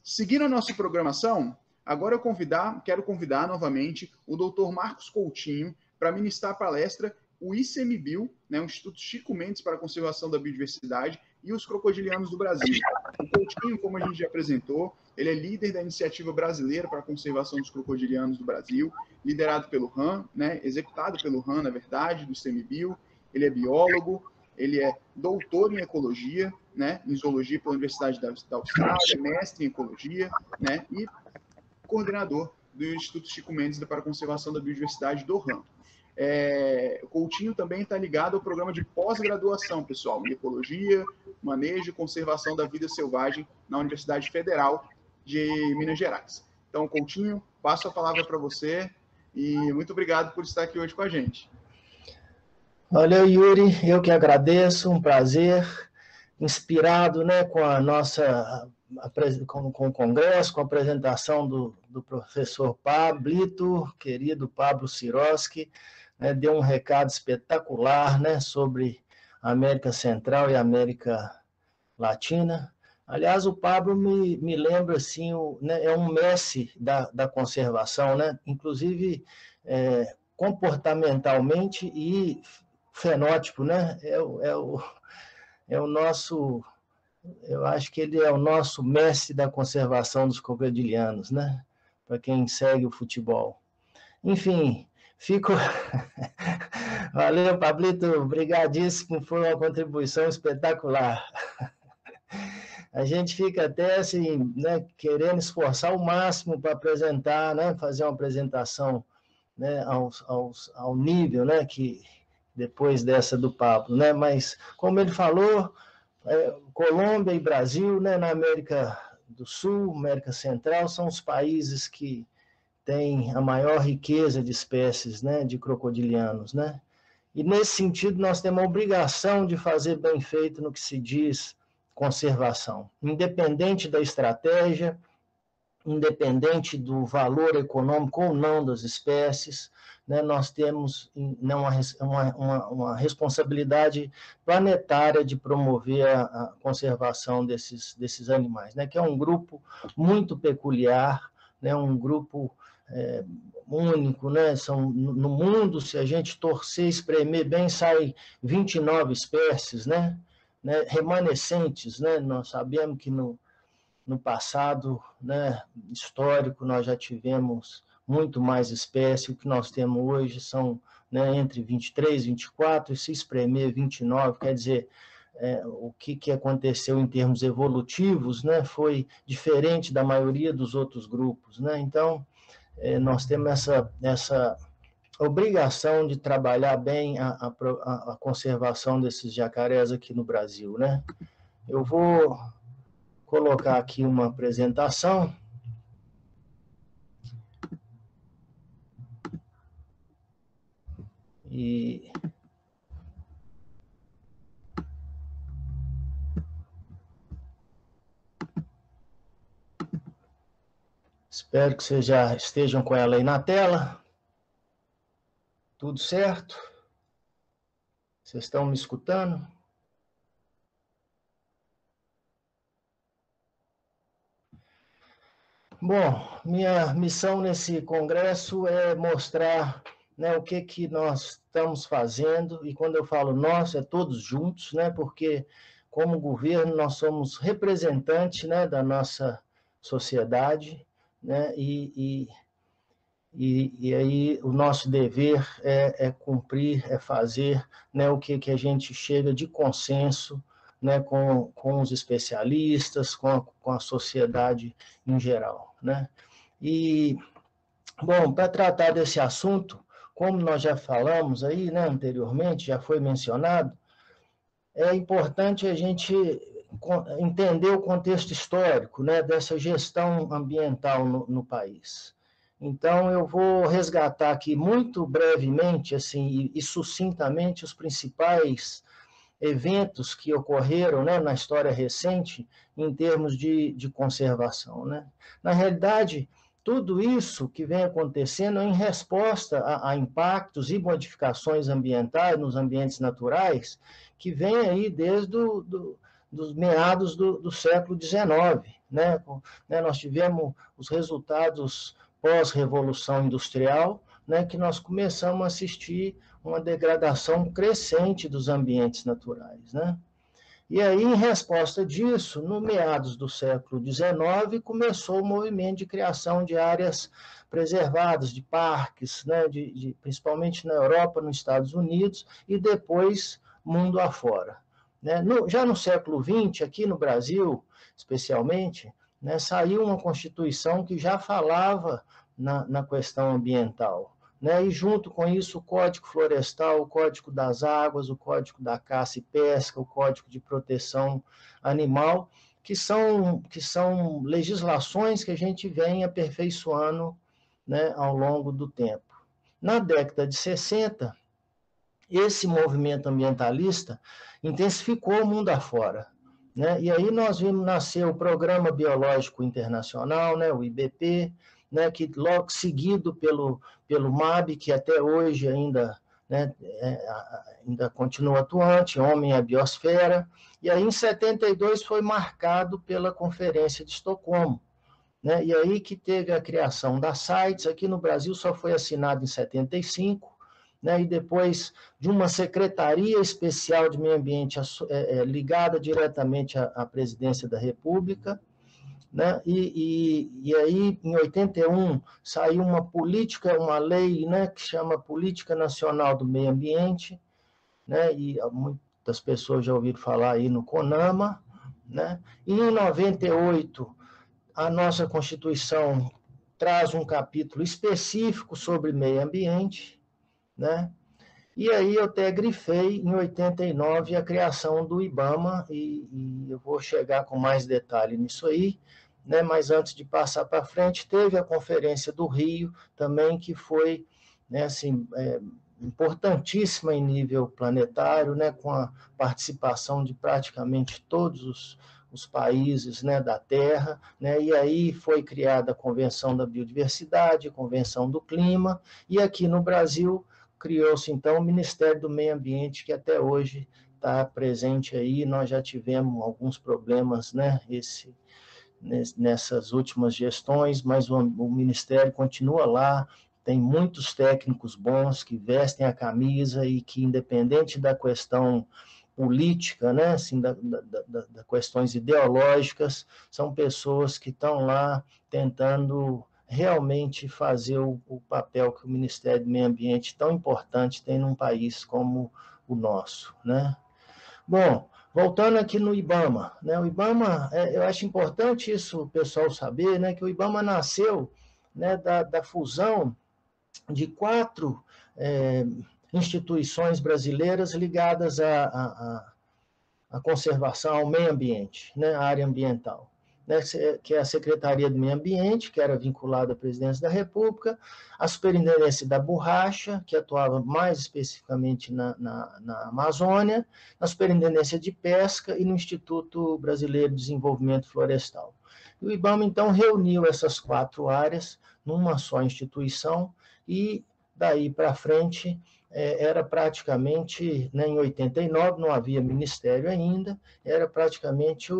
Seguindo a nossa programação, agora quero convidar novamente o Dr. Marcos Coutinho para ministrar a palestra o ICMBio, né, o Instituto Chico Mendes para a Conservação da Biodiversidade e os Crocodilianos do Brasil. O Coutinho, como a gente já apresentou, ele é líder da Iniciativa Brasileira para a Conservação dos Crocodilianos do Brasil, liderado pelo RAM, né, executado pelo RAM, na verdade, do ICMBio. Ele é biólogo, ele é doutor em ecologia, né, em zoologia pela Universidade da Austrália, mestre em ecologia, né, e coordenador do Instituto Chico Mendes para a Conservação da Biodiversidade do RAM. O Coutinho também está ligado ao programa de pós-graduação, pessoal, em ecologia, manejo e conservação da vida selvagem na Universidade Federal de Minas Gerais. Então, Coutinho, passo a palavra para você e muito obrigado por estar aqui hoje com a gente. Olha, Yuri, eu que agradeço, um prazer, inspirado, né, com a nossa, com o congresso, com a apresentação do professor Pablito, querido Pablo Sirotsky, né, deu um recado espetacular, né, sobre a América Central e a América Latina. Aliás, o Pablo me lembra, assim, né, é um mestre da conservação, né, inclusive comportamentalmente e fenótipo, né? É o nosso, eu acho que ele é o nosso mestre da conservação dos crocodilianos, né? Para quem segue o futebol. Enfim, fico... Valeu, Pablito, obrigadíssimo, foi uma contribuição espetacular. A gente fica até assim, né, querendo esforçar o máximo para apresentar, né, fazer uma apresentação, né, ao nível, né, que depois dessa do Pablo, né? Mas, como ele falou, Colômbia e Brasil, né, na América do Sul, América Central, são os países que têm a maior riqueza de espécies, né, de crocodilianos, né? E, nesse sentido, nós temos a obrigação de fazer bem feito no que se diz conservação, independente da estratégia, independente do valor econômico ou não das espécies, né, nós temos uma responsabilidade planetária de promover a conservação desses animais, né, que é um grupo muito peculiar, né, um grupo único, né, no mundo, se a gente torcer, espremer bem, sai 29 espécies, né, remanescentes, né, nós sabemos que no passado, né, histórico, nós já tivemos muito mais espécies, o que nós temos hoje são, né, entre 23, 24, e se espremer 29, quer dizer, o que aconteceu em termos evolutivos, né, foi diferente da maioria dos outros grupos, né, então nós temos essa obrigação de trabalhar bem a conservação desses jacarés aqui no Brasil, né. Eu vou colocar aqui uma apresentação. E espero que vocês já estejam com ela aí na tela. Tudo certo? Vocês estão me escutando? Bom, minha missão nesse congresso é mostrar, né, o que nós estamos fazendo, e quando eu falo nós, é todos juntos, né, porque como governo nós somos representantes, né, da nossa sociedade, né, e aí o nosso dever é cumprir, é fazer, né, o que a gente chega de consenso, né, com os especialistas, com a sociedade em geral, né? E, bom, para tratar desse assunto, como nós já falamos aí, né, anteriormente, já foi mencionado, é importante a gente entender o contexto histórico, né, dessa gestão ambiental no país. Então, eu vou resgatar aqui muito brevemente, assim, e sucintamente, os principais eventos que ocorreram, né, na história recente em termos de conservação, né? Na realidade, tudo isso que vem acontecendo é em resposta a impactos e modificações ambientais nos ambientes naturais que vem aí desde dos meados do século XIX, né? Nós tivemos os resultados pós-revolução industrial, né, que nós começamos a assistir uma degradação crescente dos ambientes naturais, né? E aí, em resposta disso, no meados do século XIX, começou o movimento de criação de áreas preservadas, de parques, né, principalmente na Europa, nos Estados Unidos, e depois mundo afora. Né? Já no século XX, aqui no Brasil, especialmente, né, saiu uma Constituição que já falava na questão ambiental. Né? E junto com isso o Código Florestal, o Código das Águas, o Código da Caça e Pesca, o Código de Proteção Animal, que são legislações que a gente vem aperfeiçoando, né, ao longo do tempo. Na década de 60, esse movimento ambientalista intensificou o mundo afora. Né? E aí nós vimos nascer o Programa Biológico Internacional, né, o IBP, né, que logo seguido pelo MAB, que até hoje ainda, né, ainda continua atuante, Homem e a Biosfera, e aí em 72 foi marcado pela Conferência de Estocolmo, né, e aí que teve a criação da CITES, aqui no Brasil só foi assinado em 75, né, e depois de uma Secretaria Especial de Meio Ambiente ligada diretamente à Presidência da República, né? E aí, em 81, saiu uma lei, né, que chama Política Nacional do Meio Ambiente, né, e muitas pessoas já ouviram falar aí no CONAMA, né? E em 98, a nossa Constituição traz um capítulo específico sobre meio ambiente, né? E aí eu até grifei em 89 a criação do IBAMA, e eu vou chegar com mais detalhe nisso aí, né? Mas antes de passar para frente, teve a Conferência do Rio também, que foi, né, assim, importantíssima em nível planetário, né, com a participação de praticamente todos os países, né, da Terra, né, e aí foi criada a Convenção da Biodiversidade, a Convenção do Clima, e aqui no Brasil criou-se, então, o Ministério do Meio Ambiente, que até hoje está presente aí. Nós já tivemos alguns problemas, né, nessas últimas gestões, mas o Ministério continua lá, tem muitos técnicos bons que vestem a camisa e que, independente da questão política, né, assim, das questões ideológicas, são pessoas que estão lá tentando realmente fazer o papel que o Ministério do Meio Ambiente, tão importante, tem num país como o nosso, né? Bom, voltando aqui no IBAMA, né? O IBAMA, eu acho importante isso o pessoal saber, né, que o IBAMA nasceu, né, da fusão de 4 instituições brasileiras ligadas à conservação, ao meio ambiente, né, à área ambiental, né, que é a Secretaria do Meio Ambiente, que era vinculada à Presidência da República, a Superintendência da Borracha, que atuava mais especificamente na Amazônia, a Superintendência de Pesca e no Instituto Brasileiro de Desenvolvimento Florestal. E o IBAMA, então, reuniu essas 4 áreas numa só instituição, e daí para frente era praticamente, né, em 89, não havia ministério ainda, era praticamente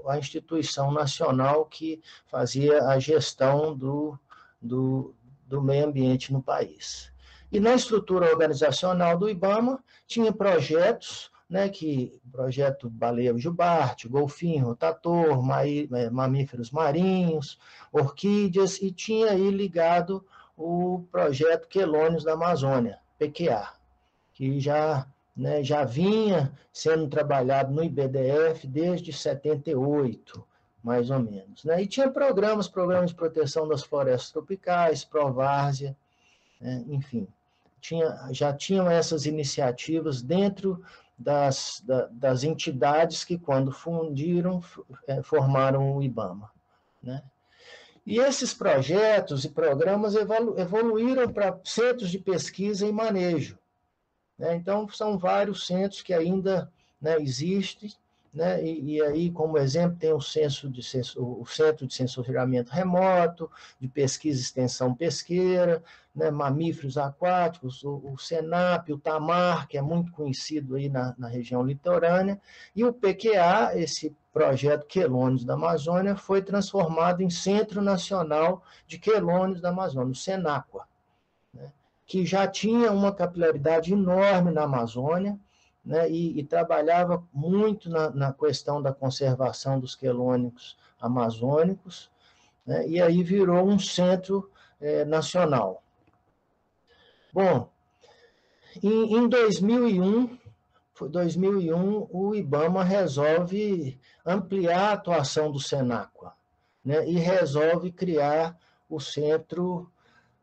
a instituição nacional que fazia a gestão do meio ambiente no país. E na estrutura organizacional do IBAMA, tinha projetos, né, projeto Baleia Jubarte, Golfinho, Rotator, mamíferos marinhos, orquídeas, e tinha aí ligado o projeto Quelônios da Amazônia, PQA, que já vinha sendo trabalhado no IBDF desde 78, mais ou menos. Né? E tinha programas de proteção das florestas tropicais, Provárzea, enfim. Já tinham essas iniciativas dentro das entidades que, quando fundiram, formaram o IBAMA. Né? E esses projetos e programas evoluíram para centros de pesquisa e manejo. Né? Então, são vários centros que ainda, né, existem, né? E aí, como exemplo, tem o Centro de Sensoriamento Remoto, de Pesquisa e Extensão Pesqueira, né? Mamíferos Aquáticos, o SENAP, o TAMAR, que é muito conhecido aí na região litorânea, e o PQA, esse projeto Quelônios da Amazônia, foi transformado em Centro Nacional de Quelônios da Amazônia, o SENAQUA, né? Que já tinha uma capilaridade enorme na Amazônia, né, e trabalhava muito na questão da conservação dos quelônicos amazônicos, né, e aí virou um centro nacional. Bom, em 2001, o IBAMA resolve ampliar a atuação do SENAQUA, né, e resolve criar o Centro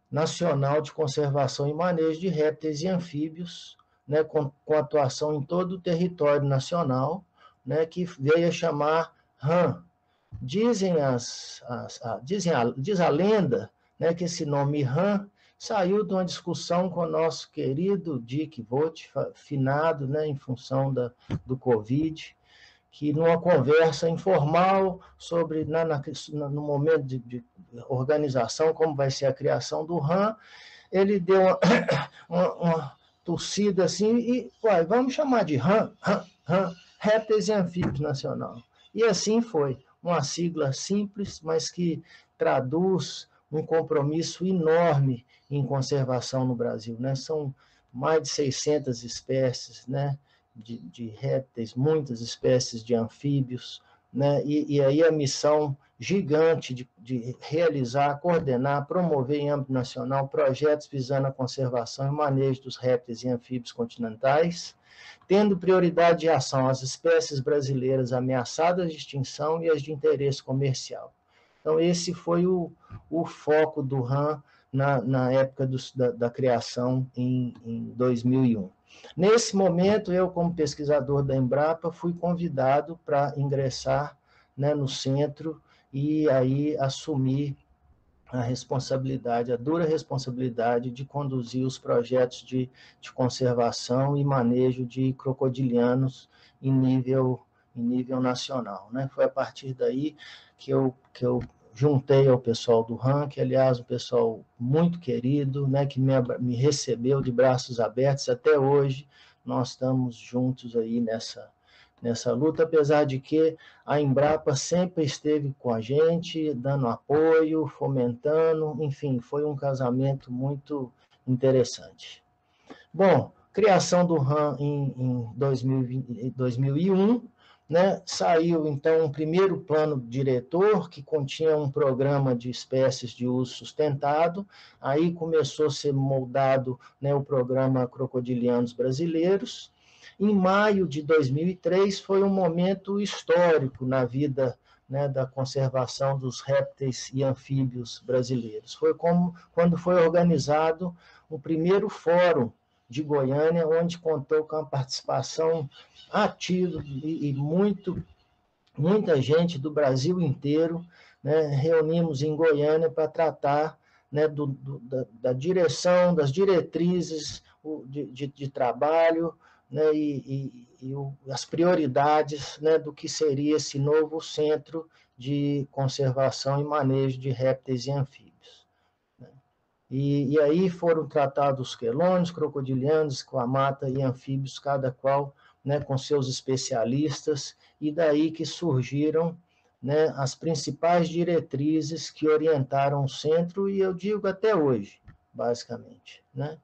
Nacional de Conservação e Manejo de Répteis e Anfíbios, né, com atuação em todo o território nacional, né, que veio a chamar RAM. Diz a lenda, né, que esse nome RAM saiu de uma discussão com o nosso querido Dick Vogt, finado, né, em função do Covid, que numa conversa informal sobre, no momento de organização, como vai ser a criação do RAM, ele deu uma tossida assim e, vamos chamar de RAM, Répteis e Anfíbios Nacional. E assim foi, uma sigla simples, mas que traduz um compromisso enorme em conservação no Brasil, né? São mais de 600 espécies, né, de répteis, muitas espécies de anfíbios, né? E aí a missão gigante de realizar, coordenar, promover em âmbito nacional projetos visando a conservação e manejo dos répteis e anfíbios continentais, tendo prioridade de ação às espécies brasileiras ameaçadas de extinção e as de interesse comercial. Então, esse foi o foco do RAM na época da criação em 2001. Nesse momento, eu, como pesquisador da Embrapa, fui convidado para ingressar, né, no centro e aí assumir a responsabilidade, a dura responsabilidade de conduzir os projetos de conservação e manejo de crocodilianos em nível nacional, né? Foi a partir daí que eu juntei ao pessoal do RAM, que, aliás, um pessoal muito querido, né, que me recebeu de braços abertos. Até hoje nós estamos juntos aí nessa luta, apesar de que a Embrapa sempre esteve com a gente, dando apoio, fomentando, enfim, foi um casamento muito interessante. Bom, criação do RAM em 2001, né, saiu, então, um primeiro plano diretor, que continha um programa de espécies de uso sustentado, aí começou a ser moldado, né, o programa Crocodilianos Brasileiros. Em maio de 2003, foi um momento histórico na vida, né, da conservação dos répteis e anfíbios brasileiros. Foi quando foi organizado o primeiro fórum de Goiânia, onde contou com a participação ativa e muita gente do Brasil inteiro, né, reunimos em Goiânia para tratar, né, da direção, das diretrizes de trabalho, né, e as prioridades, né, do que seria esse novo centro de conservação e manejo de répteis e anfíbios. E aí foram tratados os quelônios, crocodilianos, esquamata e anfíbios, cada qual, né, com seus especialistas, e daí que surgiram, né, as principais diretrizes que orientaram o centro, e eu digo até hoje, basicamente, né?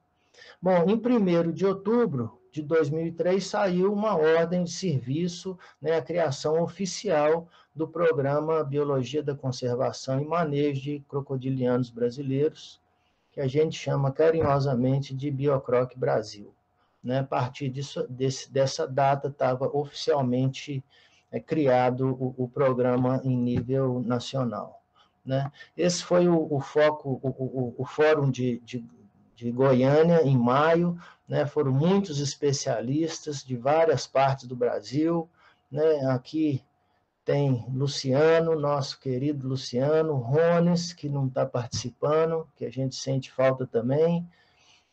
Bom, em 1º de outubro de 2003 saiu uma ordem de serviço, né, a criação oficial do programa Biologia da Conservação e Manejo de Crocodilianos Brasileiros, que a gente chama carinhosamente de Biocroc Brasil, né? A partir dessa data estava oficialmente criado o programa em nível nacional, né? Esse foi o foco, o fórum de Goiânia, em maio, né? Foram muitos especialistas de várias partes do Brasil, né? Aqui tem Luciano, nosso querido Luciano, Rones, que não está participando, que a gente sente falta também,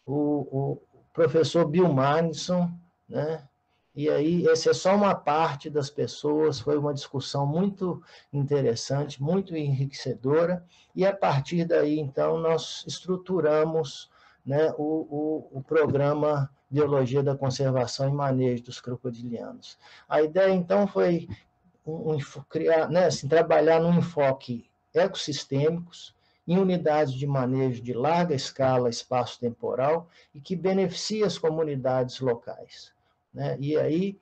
o professor Bill Magnusson, né? E aí, essa é só uma parte das pessoas, foi uma discussão muito interessante, muito enriquecedora, e a partir daí, então, nós estruturamos, né, o programa Biologia da Conservação e Manejo dos Crocodilianos. A ideia, então, foi criar, né, assim, trabalhar num enfoque ecossistêmicos, em unidades de manejo de larga escala espaço-temporal e que beneficia as comunidades locais, né? E aí,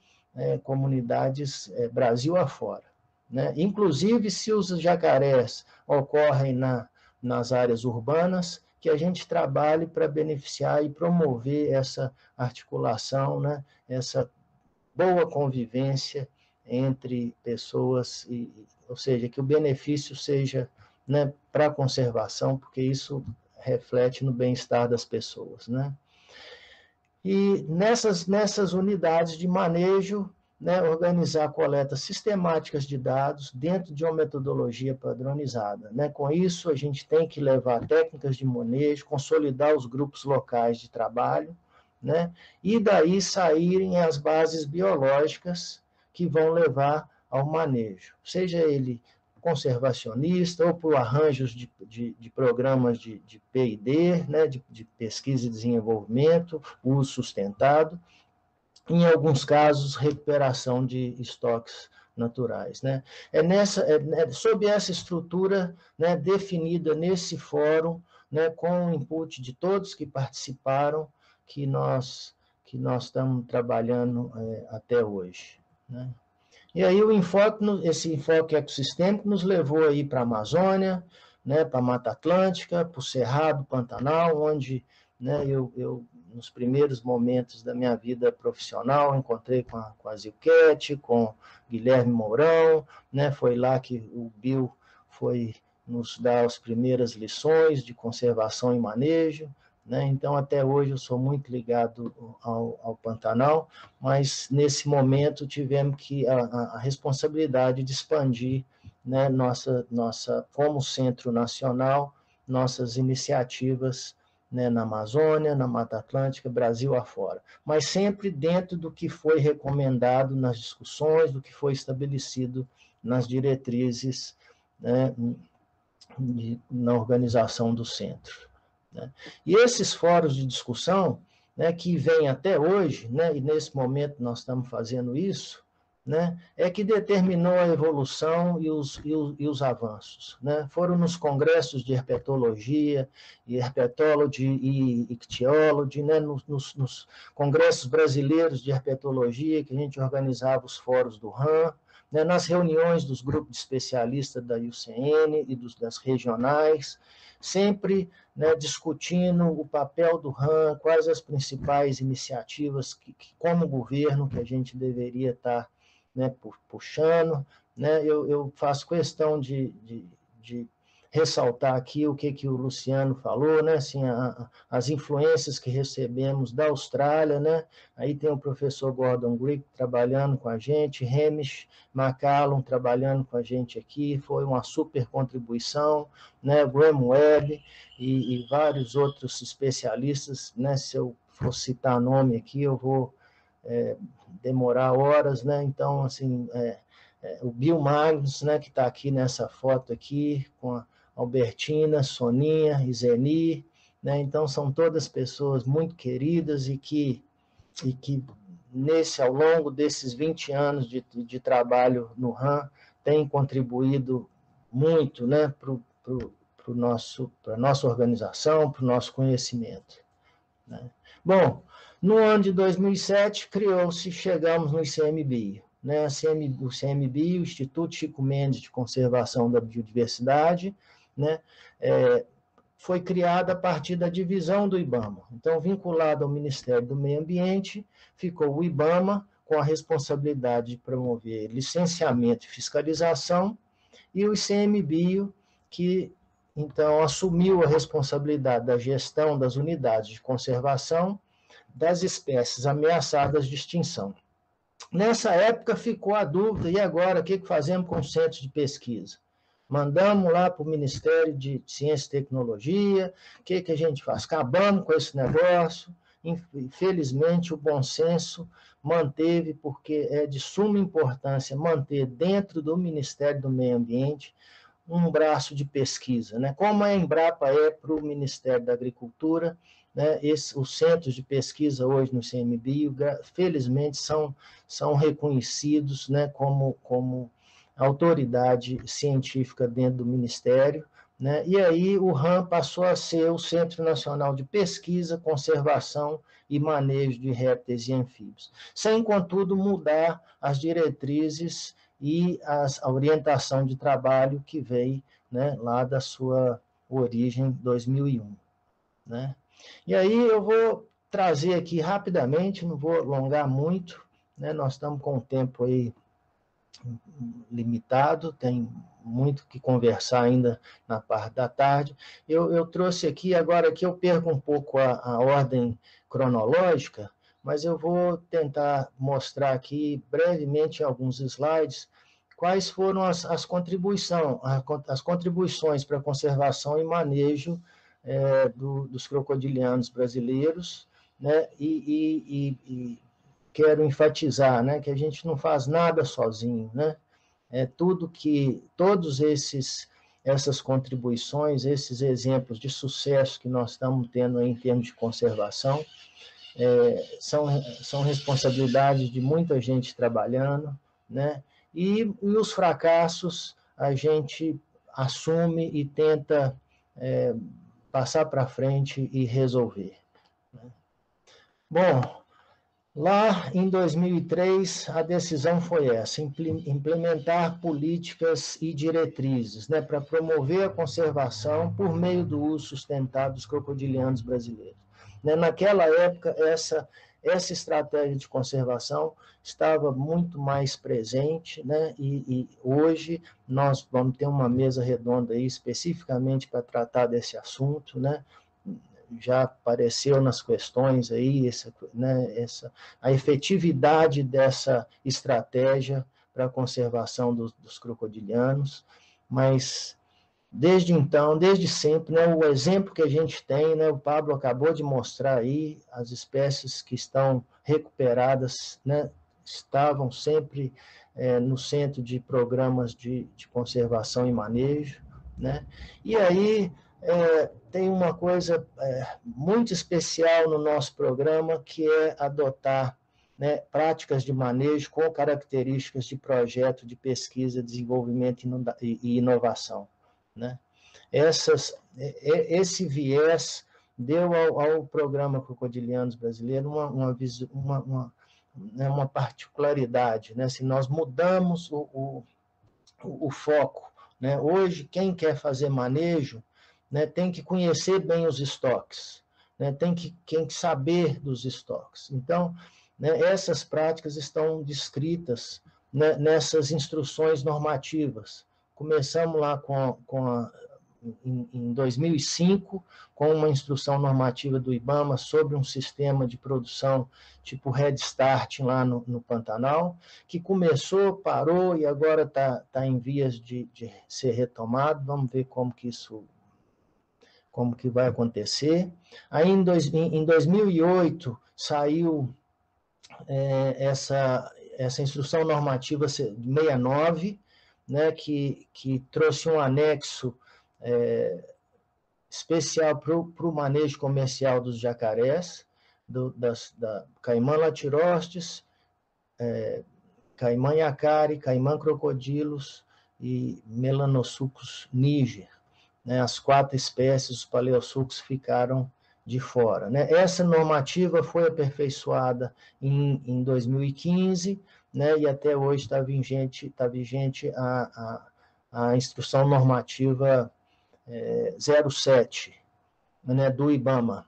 comunidades Brasil afora, né? Inclusive, se os jacarés ocorrem nas áreas urbanas, que a gente trabalhe para beneficiar e promover essa articulação, né? Essa boa convivência entre pessoas, ou seja, que o benefício seja, né, para a conservação, porque isso reflete no bem-estar das pessoas, né? E nessas unidades de manejo, né, organizar coletas sistemáticas de dados dentro de uma metodologia padronizada, né? Com isso, a gente tem que levar técnicas de manejo, consolidar os grupos locais de trabalho, né? E daí saírem as bases biológicas que vão levar ao manejo, seja ele conservacionista ou por arranjos de programas de P&D, né, de pesquisa e desenvolvimento, uso sustentado, em alguns casos, recuperação de estoques naturais, né? Sob essa estrutura, né, definida nesse fórum, né, com o input de todos que participaram, que nós estamos trabalhando até hoje, né? E aí esse enfoque ecossistêmico nos levou aí para a Amazônia, né, para a Mata Atlântica, para o Cerrado, Pantanal, onde, né, eu nos primeiros momentos da minha vida profissional encontrei com a Zilquete, com Guilherme Mourão, né, foi lá que o Bill foi nos dar as primeiras lições de conservação e manejo, né? Então, até hoje, eu sou muito ligado ao Pantanal, mas, nesse momento, tivemos a responsabilidade de expandir, né, como Centro Nacional, nossas iniciativas, né, na Amazônia, na Mata Atlântica, Brasil afora, mas sempre dentro do que foi recomendado nas discussões, do que foi estabelecido nas diretrizes, né, na organização do centro, né? E esses fóruns de discussão, né, que vêm até hoje, né, e nesse momento nós estamos fazendo isso, né, é que determinou a evolução e os avanços, né? Foram nos congressos de herpetologia, e herpetology e ictiology, né, nos congressos brasileiros de herpetologia, que a gente organizava os fóruns do RAM, né, nas reuniões dos grupos de especialistas da IUCN e das regionais, sempre, né, discutindo o papel do RAM, quais as principais iniciativas como governo, que a gente deveria estar, né, puxando, né? Eu faço questão de ressaltar aqui o que o Luciano falou, né? Assim, as influências que recebemos da Austrália, né? Aí tem o professor Gordon Grigg trabalhando com a gente, Hamish McCallum trabalhando com a gente aqui, foi uma super contribuição, né? Graham Webb e vários outros especialistas, né? Se eu for citar nome aqui, eu vou demorar horas, né? Então, assim, o Bill Magnus, né, que está aqui nessa foto aqui, com a Albertina, Soninha, Izeni, né? Então, são todas pessoas muito queridas e que ao longo desses 20 anos de trabalho no RAM, têm contribuído muito, né, para a nossa organização, para o nosso conhecimento, né? Bom, no ano de 2007, chegamos no ICMBio, né? O ICMBio, o Instituto Chico Mendes de Conservação da Biodiversidade, né? Foi criada a partir da divisão do IBAMA. Então, vinculado ao Ministério do Meio Ambiente, ficou o IBAMA, com a responsabilidade de promover licenciamento e fiscalização, e o ICMBio, que, então, assumiu a responsabilidade da gestão das unidades de conservação das espécies ameaçadas de extinção. Nessa época ficou a dúvida, e agora, o que fazemos com os centros de pesquisa? Mandamos lá para o Ministério de Ciência e Tecnologia, o que a gente faz? Acabamos com esse negócio, Infelizmente, o bom senso manteve, porque é de suma importância manter dentro do Ministério do Meio Ambiente um braço de pesquisa, né? Como a Embrapa é para o Ministério da Agricultura, né? Os centros de pesquisa hoje no ICMBio, felizmente, são reconhecidos, né, como autoridade científica dentro do Ministério, né? E aí o RAM passou a ser o Centro Nacional de Pesquisa, Conservação e Manejo de Répteis e Anfíbios, sem, contudo, mudar as diretrizes e a orientação de trabalho que veio, né, lá da sua origem, 2001. Né? E aí eu vou trazer aqui rapidamente, não vou alongar muito, né, nós estamos com o tempo aí limitado, tem muito que conversar ainda na parte da tarde. Eu trouxe aqui, agora que eu perco um pouco a ordem cronológica, mas eu vou tentar mostrar aqui brevemente em alguns slides quais foram as contribuições para a conservação e manejo dos crocodilianos brasileiros, né? E quero enfatizar, né, que a gente não faz nada sozinho, né? Todos essas contribuições, esses exemplos de sucesso que nós estamos tendo aí em termos de conservação, são responsabilidades de muita gente trabalhando, né? E os fracassos a gente assume e tenta passar para frente e resolver. Bom, lá em 2003, a decisão foi essa, implementar políticas e diretrizes, né, para promover a conservação por meio do uso sustentável dos crocodilianos brasileiros. Naquela época, essa estratégia de conservação estava muito mais presente, né, e hoje nós vamos ter uma mesa redonda aí especificamente para tratar desse assunto, né. Já apareceu nas questões aí a efetividade dessa estratégia para a conservação dos crocodilianos, mas desde então, desde sempre, né, o exemplo que a gente tem, né, o Pablo acabou de mostrar aí, as espécies que estão recuperadas, né, estavam sempre no centro de programas de conservação e manejo, né, e aí tem uma coisa muito especial no nosso programa, que é adotar, né, práticas de manejo com características de projeto de pesquisa, desenvolvimento e inovação. Né? Esse viés deu ao programa Crocodilianos Brasileiro uma particularidade, né? Se nós mudamos o foco, né? Hoje, quem quer fazer manejo, né, tem que conhecer bem os estoques, né? Tem que saber dos estoques. Então, né, essas práticas estão descritas, né, nessas instruções normativas. Começamos lá em 2005, com uma instrução normativa do IBAMA sobre um sistema de produção tipo Head Start lá no Pantanal, que começou, parou e agora está em vias de ser retomado. Vamos ver como que vai acontecer. Aí, em 2008, saiu essa instrução normativa 69, né, que trouxe um anexo especial para o manejo comercial dos jacarés, da Caimã latirostes, Caimã yacare, Caimã crocodilos e Melanosuchus niger. Né, as 4 espécies, os paleosucos, ficaram de fora. Né? Essa normativa foi aperfeiçoada em 2015, né, e até hoje está vigente a instrução normativa 07, né, do IBAMA,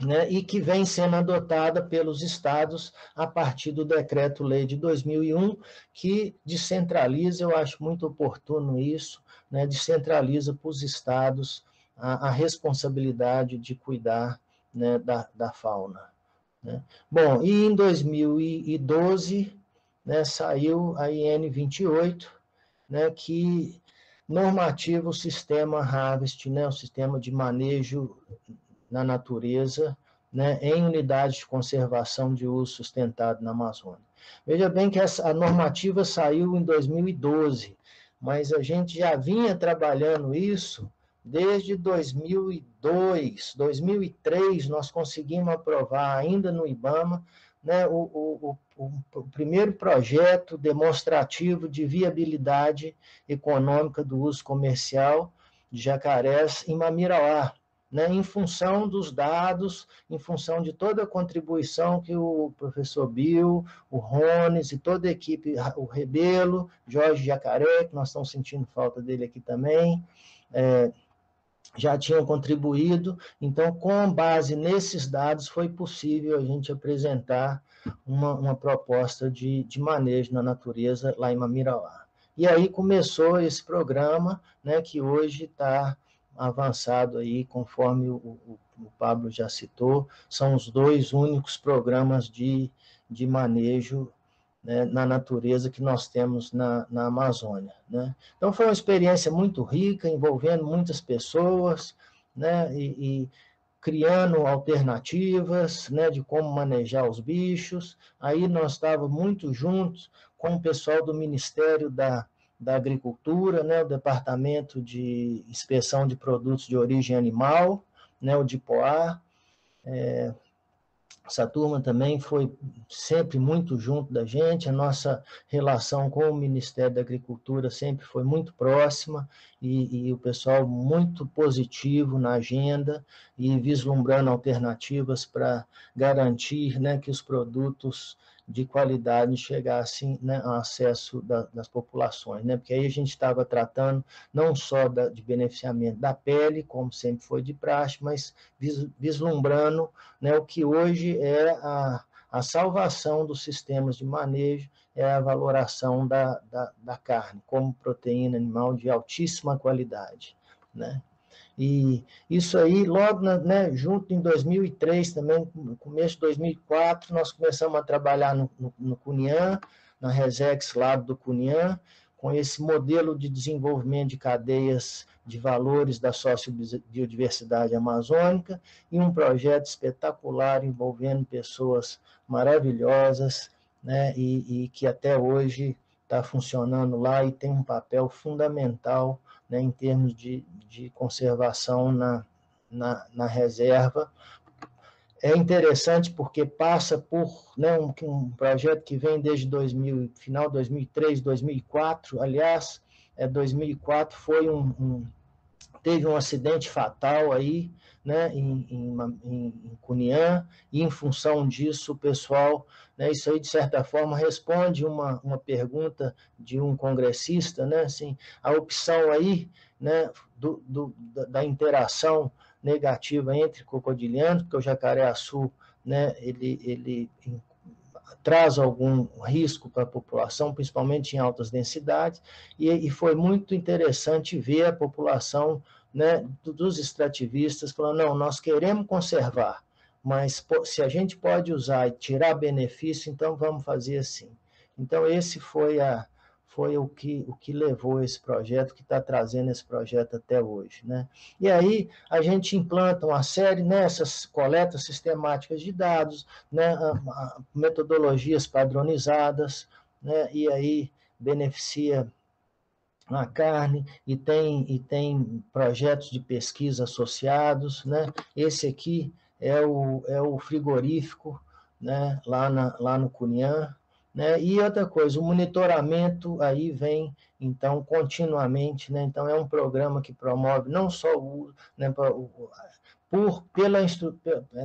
né, e que vem sendo adotada pelos estados a partir do Decreto-Lei de 2001, que descentraliza, eu acho muito oportuno isso, né, descentraliza para os estados a responsabilidade de cuidar, né, da fauna. Né. Bom, e em 2012, né, saiu a IN 28, né, que normativa o sistema Harvest, né, o sistema de manejo na natureza, né, em unidades de conservação de uso sustentado na Amazônia. Veja bem que a normativa saiu em 2012, mas a gente já vinha trabalhando isso desde 2002, 2003, nós conseguimos aprovar ainda no IBAMA, né, o primeiro projeto demonstrativo de viabilidade econômica do uso comercial de jacarés em Mamirauá, né, em função dos dados, em função de toda a contribuição que o professor Bill, o Rones e toda a equipe, o Rebelo, Jorge Jacaré, que nós estamos sentindo falta dele aqui também, já tinham contribuído. Então, com base nesses dados, foi possível a gente apresentar uma proposta de manejo na natureza lá em Mamirauá. E aí começou esse programa, né, que hoje está avançado aí, conforme o Pablo já citou, são os 2 únicos programas de manejo, né, na natureza que nós temos na Amazônia, né? Então, foi uma experiência muito rica, envolvendo muitas pessoas, né, e criando alternativas, né, de como manejar os bichos. Aí nós estávamos muito juntos com o pessoal do Ministério da Agricultura, né, o Departamento de Inspeção de Produtos de Origem Animal, né, o DIPOA. Essa turma também foi sempre muito junto da gente, a nossa relação com o Ministério da Agricultura sempre foi muito próxima, e o pessoal muito positivo na agenda e vislumbrando alternativas para garantir, né, que os produtos de qualidade chegassem, né, ao acesso das populações, né, porque aí a gente estava tratando não só de beneficiamento da pele, como sempre foi de praxe, mas vislumbrando, né, o que hoje é a salvação dos sistemas de manejo, é a valoração da carne como proteína animal de altíssima qualidade, né? E isso aí, logo, né, junto em 2003, também, no começo de 2004, nós começamos a trabalhar no Cunhã, na Resex Lab do Cunhã, com esse modelo de desenvolvimento de cadeias de valores da sociobiodiversidade amazônica, e um projeto espetacular envolvendo pessoas maravilhosas, né, e que até hoje está funcionando lá e tem um papel fundamental, né, em termos de conservação na reserva. É interessante porque passa por, né, um projeto que vem desde final de 2003, 2004, aliás, 2004 foi teve um acidente fatal aí, né, em Cunhã, e em função disso o pessoal, né, isso aí de certa forma responde uma pergunta de um congressista, né, assim, a opção aí, né, da interação negativa entre crocodilianos, porque o jacaré-açu, né, ele traz algum risco para a população, principalmente em altas densidades, e foi muito interessante ver a população, né, dos extrativistas falando, não, nós queremos conservar, mas se a gente pode usar e tirar benefício, então vamos fazer assim. Então, esse foi o que levou esse projeto, que está trazendo esse projeto até hoje, né? E aí a gente implanta uma série nessas coletas sistemáticas de dados, né, metodologias padronizadas, né, e aí beneficia a carne, e tem projetos de pesquisa associados, né? Esse aqui é o frigorífico, né, lá no Cunhã, né? E outra coisa, o monitoramento aí vem, então, continuamente, né? Então, é um programa que promove não só o uso, né,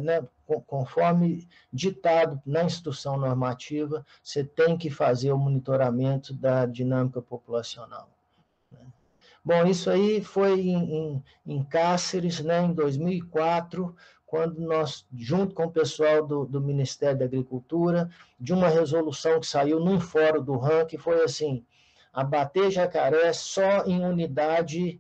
né, conforme ditado na instrução normativa, você tem que fazer o monitoramento da dinâmica populacional. Bom, isso aí foi em Cáceres, né, em 2004, quando nós, junto com o pessoal do Ministério da Agricultura, de uma resolução que saiu num fórum do RAM, que foi assim, abater jacaré só em unidade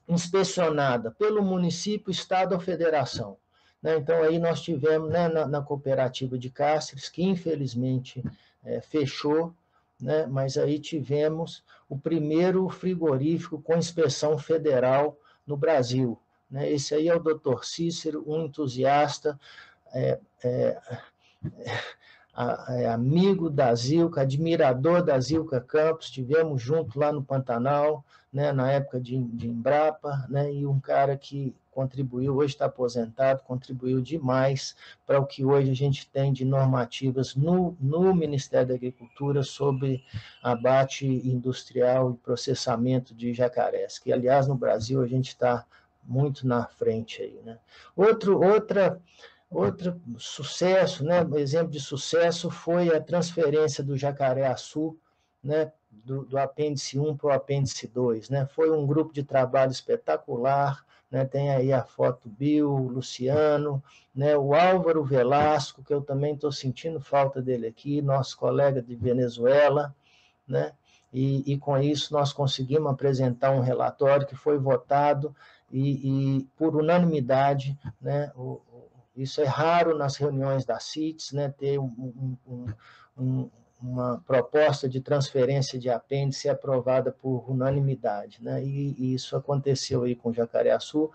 inspecionada pelo município, estado ou federação. Né? Então, aí nós tivemos, né, na cooperativa de Cáceres, que infelizmente fechou, né? Mas aí tivemos o primeiro frigorífico com inspeção federal no Brasil, né? Esse aí é o Dr. Cícero, um entusiasta, amigo da Zilca, admirador da Zilca Campos, estivemos juntos lá no Pantanal, né, na época de Embrapa, né, e um cara que contribuiu, hoje está aposentado, contribuiu demais para o que hoje a gente tem de normativas no Ministério da Agricultura sobre abate industrial e processamento de jacarés, que, aliás, no Brasil a gente está muito na frente aí, né? Outro sucesso, né, exemplo de sucesso foi a transferência do jacaré-açu, né, do apêndice 1 para o apêndice 2. Né, foi um grupo de trabalho espetacular, né, tem aí a foto Bill, o Luciano, né, o Álvaro Velasco, que eu também estou sentindo falta dele aqui, nosso colega de Venezuela, né, e com isso nós conseguimos apresentar um relatório que foi votado e por unanimidade, né, isso é raro nas reuniões da CITES, né, ter uma proposta de transferência de apêndice aprovada por unanimidade, né, e isso aconteceu aí com Jacareaçu,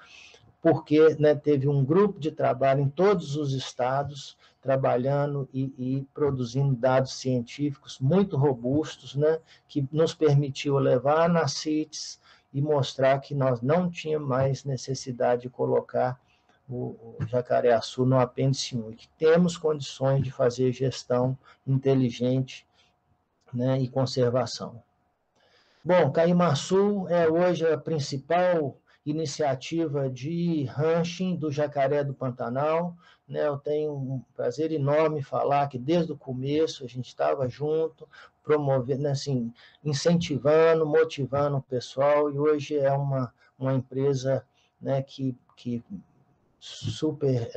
porque, né, teve um grupo de trabalho em todos os estados, trabalhando e produzindo dados científicos muito robustos, né, que nos permitiu levar na CITES e mostrar que nós não tínhamos mais necessidade de colocar o jacaré-açu no apêndice 1, e que temos condições de fazer gestão inteligente, né, e conservação. Bom, Caimaçu é hoje a principal iniciativa de ranching do jacaré do Pantanal, né? Eu tenho um prazer enorme falar que desde o começo a gente estava junto, promovendo, assim, incentivando, motivando o pessoal, e hoje é uma empresa, né, que super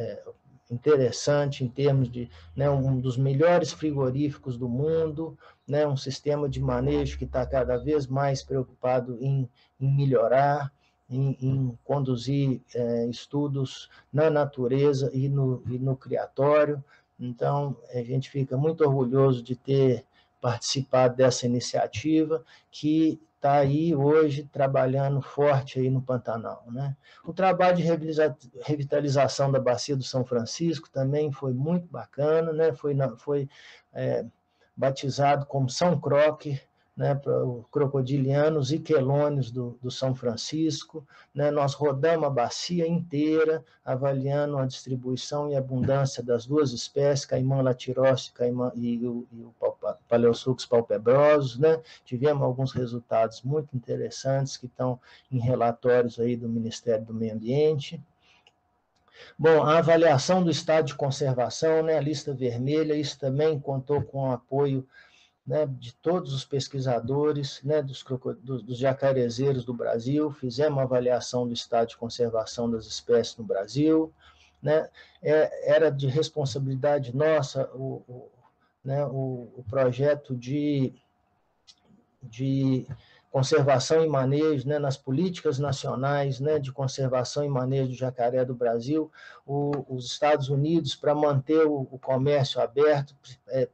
interessante em termos de, né, um dos melhores frigoríficos do mundo, né, um sistema de manejo que está cada vez mais preocupado em melhorar, em conduzir estudos na natureza e no criatório. Então, a gente fica muito orgulhoso de ter participado dessa iniciativa, que está aí hoje trabalhando forte aí no Pantanal, né? O trabalho de revitalização da Bacia do São Francisco também foi muito bacana, né? Foi batizado como São Croque, né, para os crocodilianos e quelônios do São Francisco, né? Nós rodamos a bacia inteira, avaliando a distribuição e abundância das duas espécies, caimã latirose e o Paleosucus palpebrosus, né? Tivemos alguns resultados muito interessantes que estão em relatórios aí do Ministério do Meio Ambiente. Bom, a avaliação do estado de conservação, né, a lista vermelha, isso também contou com o apoio, né, de todos os pesquisadores, né, dos jacarezeiros do Brasil. Fizemos uma avaliação do estado de conservação das espécies no Brasil, né? Era de responsabilidade nossa o projeto de conservação e manejo, né, nas políticas nacionais, né, de conservação e manejo do jacaré do Brasil. Os Estados Unidos, para manter o comércio aberto,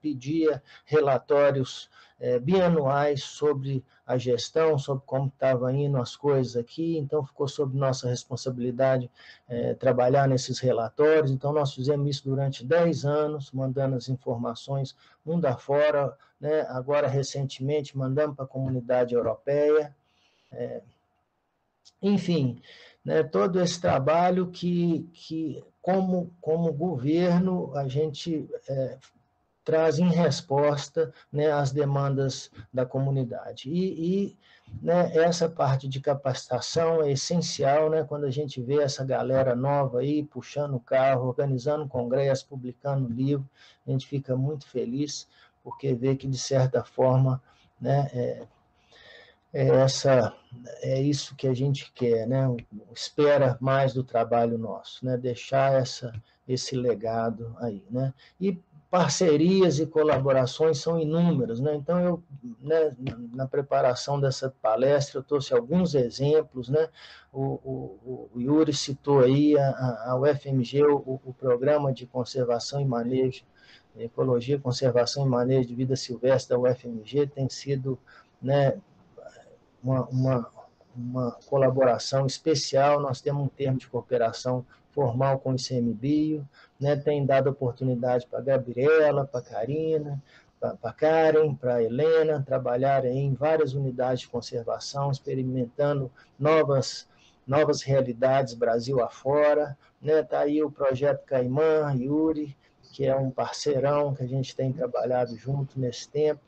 pedia relatórios bianuais sobre a gestão, sobre como estavam indo as coisas aqui, então ficou sob nossa responsabilidade trabalhar nesses relatórios. Então nós fizemos isso durante 10 anos, mandando as informações mundo afora, né? Agora recentemente mandamos para a comunidade europeia, enfim, né, todo esse trabalho que como governo a gente traz em resposta, né, às demandas da comunidade. Né, essa parte de capacitação é essencial, né, quando a gente vê essa galera nova aí, puxando o carro, organizando congresso, publicando livro, a gente fica muito feliz, porque vê que, de certa forma, né, é isso que a gente quer, né, espera mais do trabalho nosso, né, deixar esse legado aí, né, e parcerias e colaborações são inúmeras, né? Então, né, na preparação dessa palestra, eu trouxe alguns exemplos, né? O Yuri citou aí a UFMG, o Programa de Conservação e Manejo, Ecologia, Conservação e Manejo de Vida Silvestre da UFMG, tem sido, né, uma colaboração especial, nós temos um termo de cooperação formal com o ICMBio, né, tem dado oportunidade para a Gabriela, para a Karina, para a Karen, para a Helena, trabalharem em várias unidades de conservação, experimentando novas realidades Brasil afora, né? Tá aí o projeto Caimã, Yuri, que é um parceirão que a gente tem trabalhado junto nesse tempo,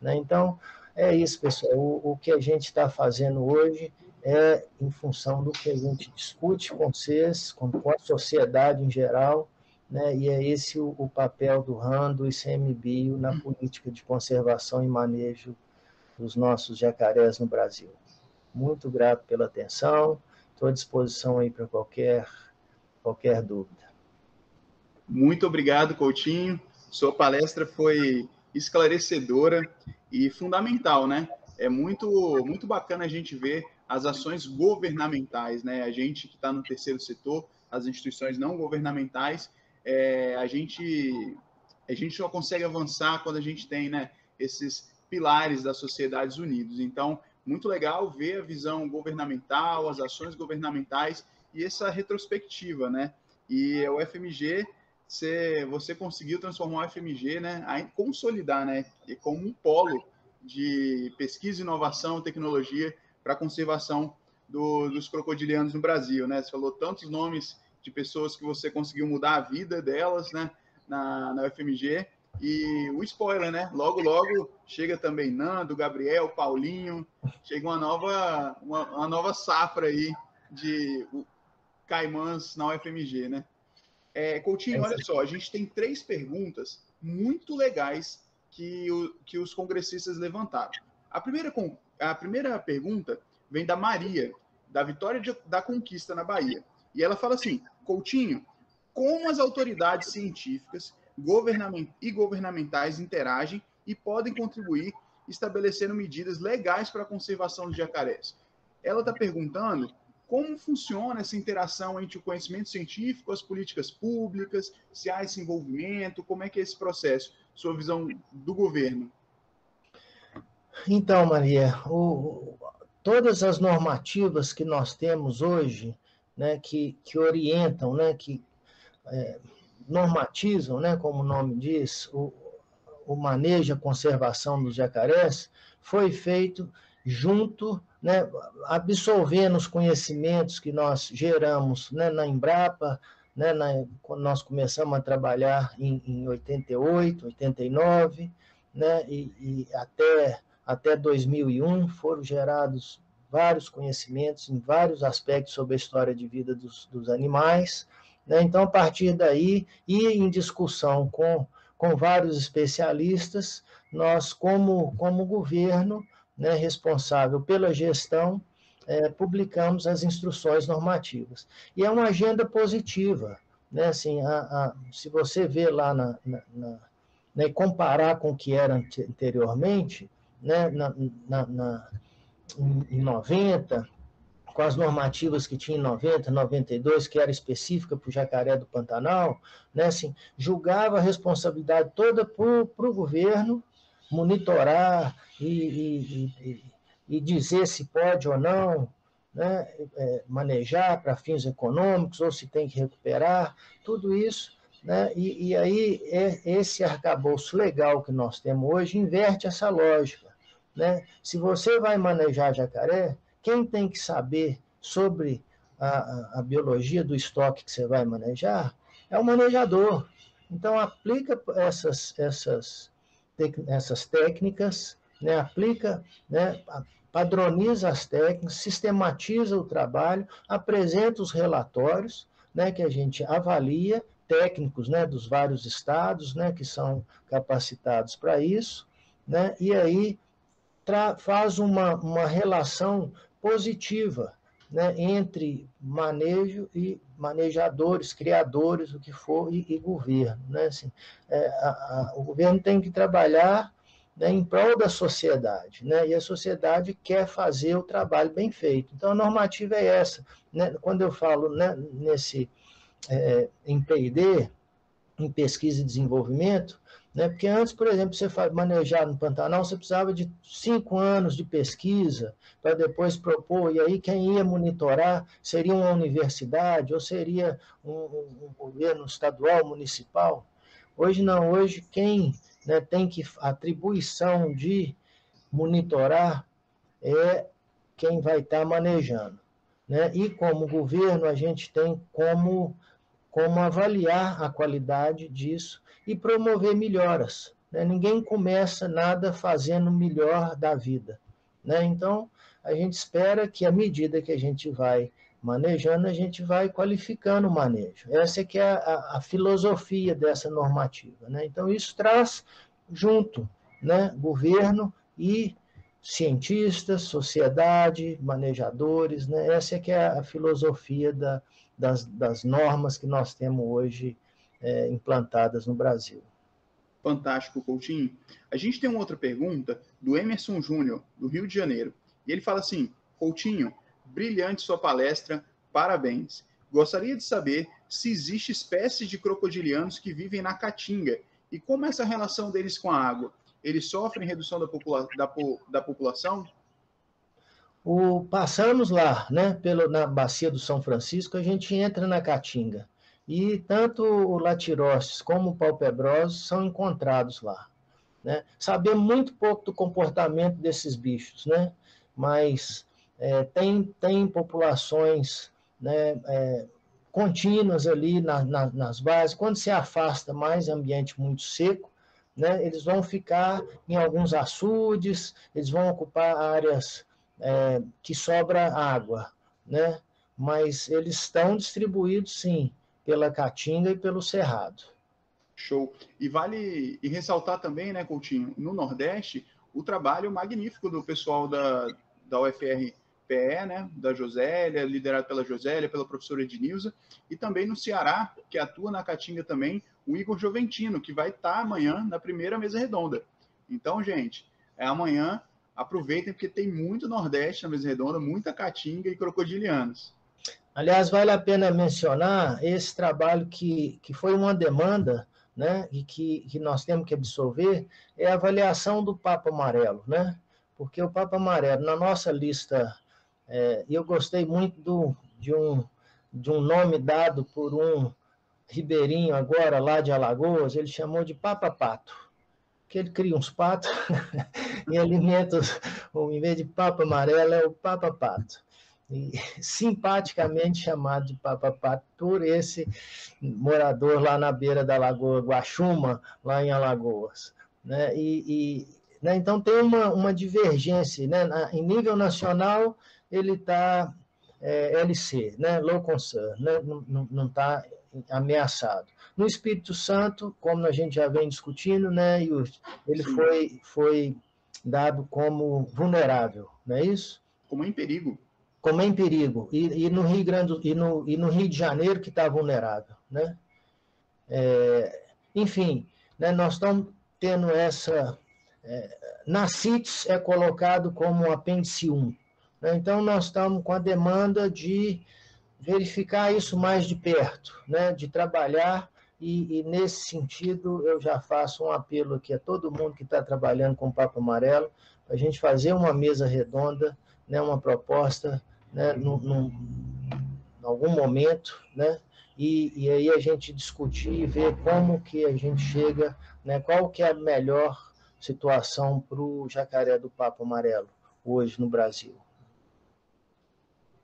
né? Então, é isso, pessoal. O que a gente está fazendo hoje é em função do que a gente discute com vocês, com a sociedade em geral, né? E é esse o papel do RAN, do ICMBio na política de conservação e manejo dos nossos jacarés no Brasil. Muito grato pela atenção, estou à disposição aí para qualquer dúvida. Muito obrigado, Coutinho. Sua palestra foi esclarecedora e fundamental, né? É muito bacana a gente ver as ações governamentais, né? A gente que está no terceiro setor, as instituições não governamentais, a gente só consegue avançar quando a gente tem, né, esses pilares das sociedades unidas. Então, muito legal ver a visão governamental, as ações governamentais e essa retrospectiva, né? E o FMG, você conseguiu transformar o FMG, né, a consolidar, né, como um polo de pesquisa, inovação, tecnologia para a conservação dos crocodilianos no Brasil, né? Você falou tantos nomes de pessoas que você conseguiu mudar a vida delas, né, na UFMG. E o spoiler, né? Logo, logo chega também Nando, Gabriel, Paulinho, chega uma nova safra aí de caimãs na UFMG, né? Coutinho, olha só, a gente tem 3 perguntas muito legais que os congressistas levantaram. A primeira pergunta vem da Maria, da Vitória da Conquista, na Bahia. E ela fala assim: Coutinho, como as autoridades científicas e governamentais interagem e podem contribuir estabelecendo medidas legais para a conservação dos jacarés? Ela está perguntando como funciona essa interação entre o conhecimento científico, as políticas públicas, se há esse envolvimento, como é que é esse processo, sua visão do governo? Então, Maria, todas as normativas que nós temos hoje, né, que orientam, né, que normatizam, né, como o nome diz, o manejo e a conservação dos jacarés, foi feito junto, né, absorvendo os conhecimentos que nós geramos, né, na Embrapa, né, quando nós começamos a trabalhar em 88, 89, né, e até 2001 foram gerados vários conhecimentos em vários aspectos sobre a história de vida dos animais, né? Então, a partir daí, e em discussão com vários especialistas, nós, como governo, né, responsável pela gestão, publicamos as instruções normativas. E é uma agenda positiva, né? Assim, se você vê lá né, comparar com o que era anteriormente, né, em 90, com as normativas que tinha em 90, 92, que era específica para o jacaré do Pantanal, né, assim, julgava a responsabilidade toda para o governo monitorar e dizer se pode ou não, né, manejar para fins econômicos, ou se tem que recuperar, tudo isso, né, e aí esse arcabouço legal que nós temos hoje inverte essa lógica, né? Se você vai manejar jacaré, quem tem que saber sobre a biologia do estoque que você vai manejar é o manejador. Então, aplica essas técnicas, né? Aplica, né? Padroniza as técnicas, sistematiza o trabalho, apresenta os relatórios, né? Que a gente avalia, técnicos, né? Dos vários estados, né? Que são capacitados para isso, né? E aí faz uma relação positiva, né, entre manejo e manejadores, criadores, o que for, e governo. Né? Assim, o governo tem que trabalhar, né, em prol da sociedade, né? E a sociedade quer fazer o trabalho bem feito. Então, a normativa é essa. Né? Quando eu falo, né, em P&D, em pesquisa e desenvolvimento, né? Porque antes, por exemplo, você manejar no Pantanal, você precisava de 5 anos de pesquisa para depois propor, e aí quem ia monitorar seria uma universidade ou seria um governo estadual, municipal. Hoje não, hoje quem, né, tem que a atribuição de monitorar é quem vai estar manejando, né? E como governo a gente tem como avaliar a qualidade disso e promover melhoras, né? Ninguém começa nada fazendo melhor da vida, né? Então, a gente espera que, à medida que a gente vai manejando, a gente vai qualificando o manejo. Essa é que é a filosofia dessa normativa, né? Então, isso traz junto, né, governo e cientistas, sociedade, manejadores, né? Essa é que é a filosofia das normas que nós temos hoje implantadas no Brasil. Fantástico, Coutinho. A gente tem uma outra pergunta do Emerson Júnior, do Rio de Janeiro. E ele fala assim: Coutinho, brilhante sua palestra, parabéns. Gostaria de saber se existe espécies de crocodilianos que vivem na Caatinga e como é essa relação deles com a água. Eles sofrem redução da população? Passamos lá, né, na bacia do São Francisco, a gente entra na Caatinga. E tanto o Latirostes como o Palpebrosos são encontrados lá, né? Sabemos muito pouco do comportamento desses bichos, né? Mas tem populações, né, contínuas ali nas bases. Quando se afasta mais ambiente muito seco, né, eles vão ficar em alguns açudes, eles vão ocupar áreas que sobra água, né? Mas eles estão distribuídos, sim, pela Caatinga e pelo Cerrado. Show. E vale ressaltar também, né, Coutinho, no Nordeste, o trabalho magnífico do pessoal da UFRPE, né, da Josélia, liderado pela Josélia, pela professora Ednilza, e também no Ceará, que atua na Caatinga também, o Igor Joventino, que vai estar amanhã na primeira mesa redonda. Então, gente, amanhã, aproveitem, porque tem muito Nordeste na mesa redonda, muita Caatinga e crocodilianos. Aliás, vale a pena mencionar esse trabalho que foi uma demanda, né, e que nós temos que absorver, é a avaliação do Papo Amarelo, né? Porque o Papo Amarelo, na nossa lista, eu gostei muito de um nome dado por um ribeirinho agora, lá de Alagoas, ele chamou de Papa-Pato, que ele cria uns patos e alimenta, em vez de Papo Amarelo, é o Papa-Pato. E, simpaticamente chamado de Papa-Pato por esse morador lá na beira da Lagoa Guaxuma, lá em Alagoas, né? Né, então tem uma divergência, né? Em nível nacional ele está LC, né? Low concern, né? Não está ameaçado. No Espírito Santo, como a gente já vem discutindo, né, Yuri, ele foi dado como vulnerável, não é isso? Como em perigo. Como em perigo, e no Rio Grande e no Rio de Janeiro que está vulnerável, né? Enfim, né, nós estamos tendo essa na CITES é colocado como apêndice 1, né? Então nós estamos com a demanda de verificar isso mais de perto, né? De trabalhar e nesse sentido eu já faço um apelo aqui a todo mundo que está trabalhando com o Papo Amarelo para a gente fazer uma mesa redonda, né? Uma proposta, né? Em algum momento, né? E aí a gente discutir e ver como que a gente chega, né? Qual que é a melhor situação para o jacaré do Papo Amarelo hoje no Brasil.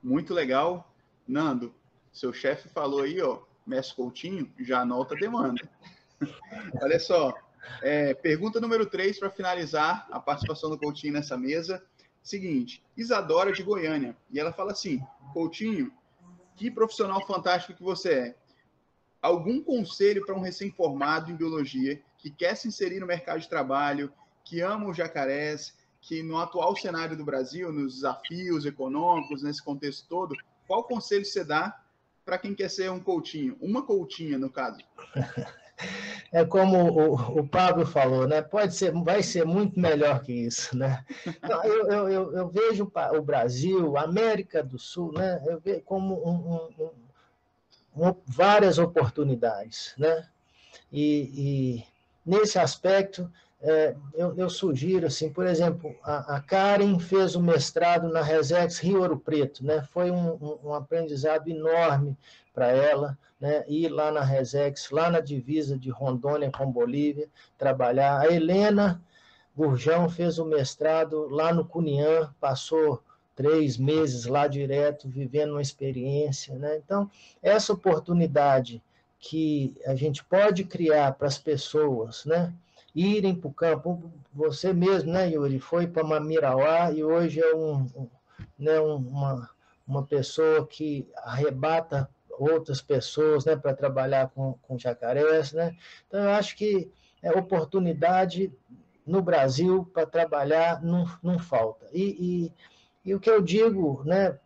Muito legal. Nando, seu chefe falou aí, ó, Mestre Coutinho, já anota a demanda. Olha só, pergunta número 3 para finalizar a participação do Coutinho nessa mesa. Seguinte, Isadora de Goiânia, e ela fala assim: Coutinho, que profissional fantástico que você é. Algum conselho para um recém-formado em biologia que quer se inserir no mercado de trabalho, que ama os jacarés, que no atual cenário do Brasil, nos desafios econômicos, nesse contexto todo, qual conselho você dá para quem quer ser um coutinho? Uma coutinha, no caso. É como o Pablo falou, né? Vai ser muito melhor que isso, né? Então, eu vejo o Brasil, a América do Sul, né? Eu vejo como várias oportunidades, né? E nesse aspecto, eu sugiro, assim, por exemplo, a Karen fez o mestrado na Resex Rio Ouro Preto, né? Foi um aprendizado enorme para ela, né? Ir lá na Resex, lá na divisa de Rondônia com Bolívia, trabalhar. A Helena Gurjão fez o mestrado lá no Cuniã, passou 3 meses lá direto, vivendo uma experiência, né? Então, essa oportunidade que a gente pode criar para as pessoas, né? Irem para o campo. Você mesmo, né, Yuri, foi para Mamirauá e hoje é né, uma pessoa que arrebata outras pessoas, né, para trabalhar com jacarés, né? Então, eu acho que oportunidade no Brasil para trabalhar não falta. E o que eu digo, né,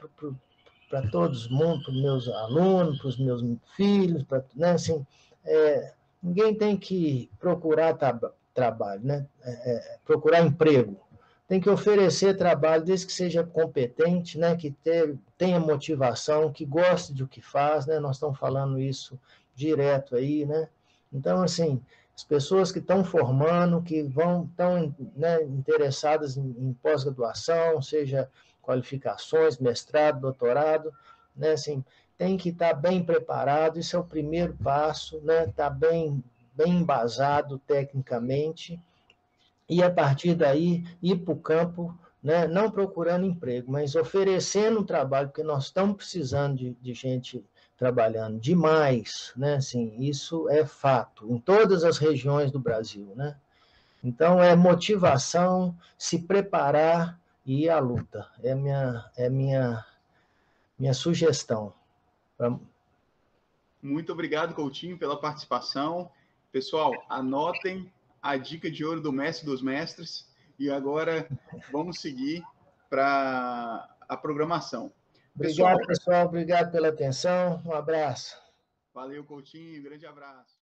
para todos mundo, para os meus alunos, para os meus filhos, né, assim, ninguém tem que procurar trabalho, né, procurar emprego. Tem que oferecer trabalho, desde que seja competente, né, que tenha motivação, que goste do que faz, né, nós estamos falando isso direto aí, né. Então, assim, as pessoas que estão formando, que estão, né, interessadas em pós-graduação, seja qualificações, mestrado, doutorado, né, assim, tem que estar bem preparado, isso é o primeiro passo, né, estar bem embasado tecnicamente, e a partir daí ir para o campo, né, não procurando emprego, mas oferecendo um trabalho, porque nós estamos precisando de gente trabalhando demais, né? Assim, isso é fato, em todas as regiões do Brasil, né? Então, é motivação, se preparar e ir à luta. Minha sugestão. Muito obrigado, Coutinho, pela participação. Pessoal, anotem a dica de ouro do mestre dos mestres e agora vamos seguir para a programação. Obrigado, pessoal. Obrigado pela atenção. Um abraço. Valeu, Coutinho. Grande abraço.